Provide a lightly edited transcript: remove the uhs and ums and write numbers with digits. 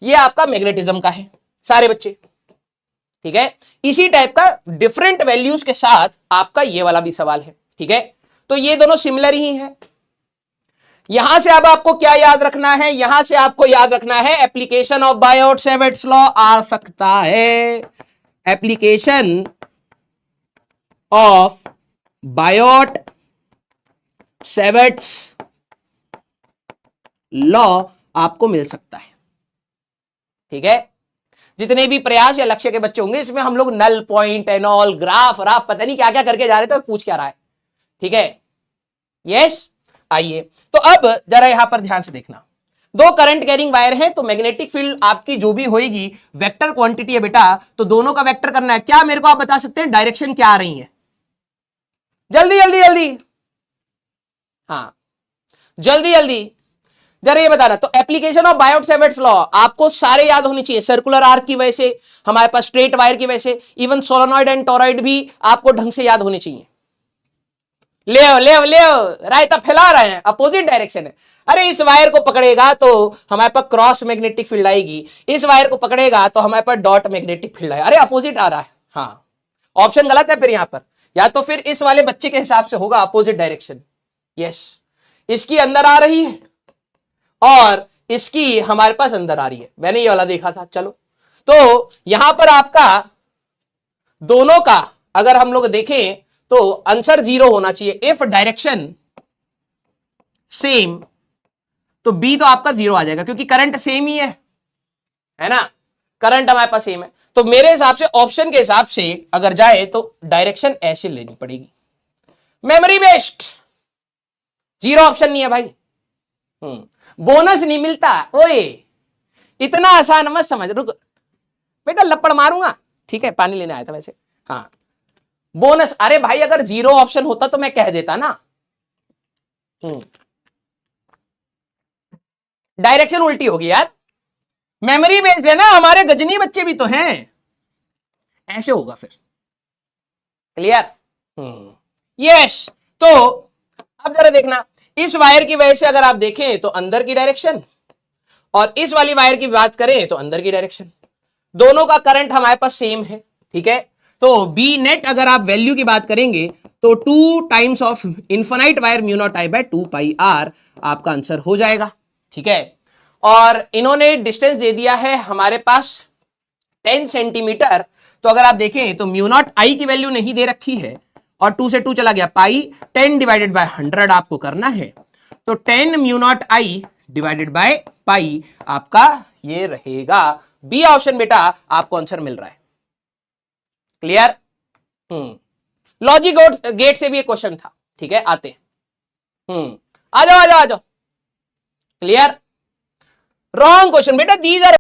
ये आपका मैग्नेटिज्म का है सारे बच्चे, ठीक है। इसी टाइप का डिफरेंट वैल्यूज के साथ आपका ये वाला भी सवाल है, ठीक है। तो ये दोनों सिमिलर ही है। यहां से अब आपको क्या याद रखना है, यहां से आपको याद रखना है एप्लीकेशन ऑफ बायोट-सैवर्ट्स लॉ आ सकता है। एप्लीकेशन ऑफ बायोट-सैवर्ट्स लॉ आपको मिल सकता है, ठीक है। जितने भी प्रयास या लक्ष्य के बच्चे होंगे इसमें हम लोग null point and all graph राफ पता नहीं क्या क्या करके जा रहे थे, पूछ क्या रहा है, ठीक है। यस, आइए तो अब जरा यहां पर ध्यान से देखना। दो करंट कैरिंग वायर है तो मैग्नेटिक फील्ड आपकी जो भी होगी वेक्टर क्वांटिटी है बेटा, तो दोनों का वेक्टर करना है। क्या मेरे को आप बता सकते हैं डायरेक्शन क्या आ रही है? जल्दी जल्दी जल्दी, हाँ जल्दी जल्दी जरा ये बताना। तो एप्लीकेशन ऑफ बायोट-सैवर्ट्स लॉ आपको सारे याद होनी चाहिए। सर्कुलर आर्क की वजह से, हमारे पास स्ट्रेट वायर की वजह से, इवन सोलेनॉइड एंड टोरॉइड भी आपको ढंग से याद होनी चाहिए। ले आओ ले आओ ले आओ, रायता फैला रहे हैं, अपोजिट डायरेक्शन है। अरे इस वायर को पकड़ेगा तो हमारे पास क्रॉस मैग्नेटिक फील्ड आएगी, इस वायर को पकड़ेगा तो हमारे पास डॉट मैग्नेटिक फील्ड आएगा। अरे अपोजिट आ रहा है, हाँ ऑप्शन गलत है फिर यहां पर, या तो फिर इस वाले बच्चे के हिसाब से होगा अपोजिट डायरेक्शन। यस, इसकी अंदर आ रही है और इसकी हमारे पास अंदर आ रही है, मैंने ये वाला देखा था। चलो तो यहां पर आपका दोनों का अगर हम लोग देखें तो आंसर 0 होना चाहिए। इफ डायरेक्शन सेम तो बी तो आपका 0 आ जाएगा क्योंकि करंट सेम ही है ना, करंट हमारे पास सेम है। तो मेरे हिसाब से ऑप्शन के हिसाब से अगर जाए तो डायरेक्शन ऐसे लेनी पड़ेगी। मेमोरी बेस्ड 0 ऑप्शन नहीं है भाई, बोनस नहीं मिलता। ओए इतना आसान मत समझ, रुक बेटा लपड़ मारूंगा, ठीक है पानी लेने आया था वैसे। हाँ बोनस, अरे भाई अगर 0 ऑप्शन होता तो मैं कह देता ना। डायरेक्शन उल्टी होगी यार, मेमोरी बेस्ड है ना, हमारे गजनी बच्चे भी तो हैं, ऐसे होगा फिर। क्लियर? यस। तो अब जरा देखना, इस वायर की वजह से अगर आप देखें तो अंदर की डायरेक्शन, और इस वाली वायर की बात करें तो अंदर की डायरेक्शन, दोनों का करंट हमारे पास सेम है, ठीक है। तो बी नेट अगर आप वैल्यू की बात करेंगे तो 2 times of infinite wire mu naught I by 2 pi r आपका आंसर हो जाएगा, ठीक है। और इन्होंने डिस्टेंस दे दिया है हमारे पास 10 सेंटीमीटर। तो अगर आप देखें तो म्यू नॉट आई की वैल्यू नहीं दे रखी है और 2 से 2 चला गया, पाई 10 डिवाइडेड बाय 100 आपको करना है। तो 10 mu naught I divided by pi आपका ये रहेगा बी ऑप्शन बेटा, आपको आंसर मिल रहा है। क्लियर? लॉजिक गेट से भी एक क्वेश्चन था, ठीक है आते आ जाओ आ जाओ आ जाओ। क्लियर? रॉन्ग क्वेश्चन बेटा, दीज आर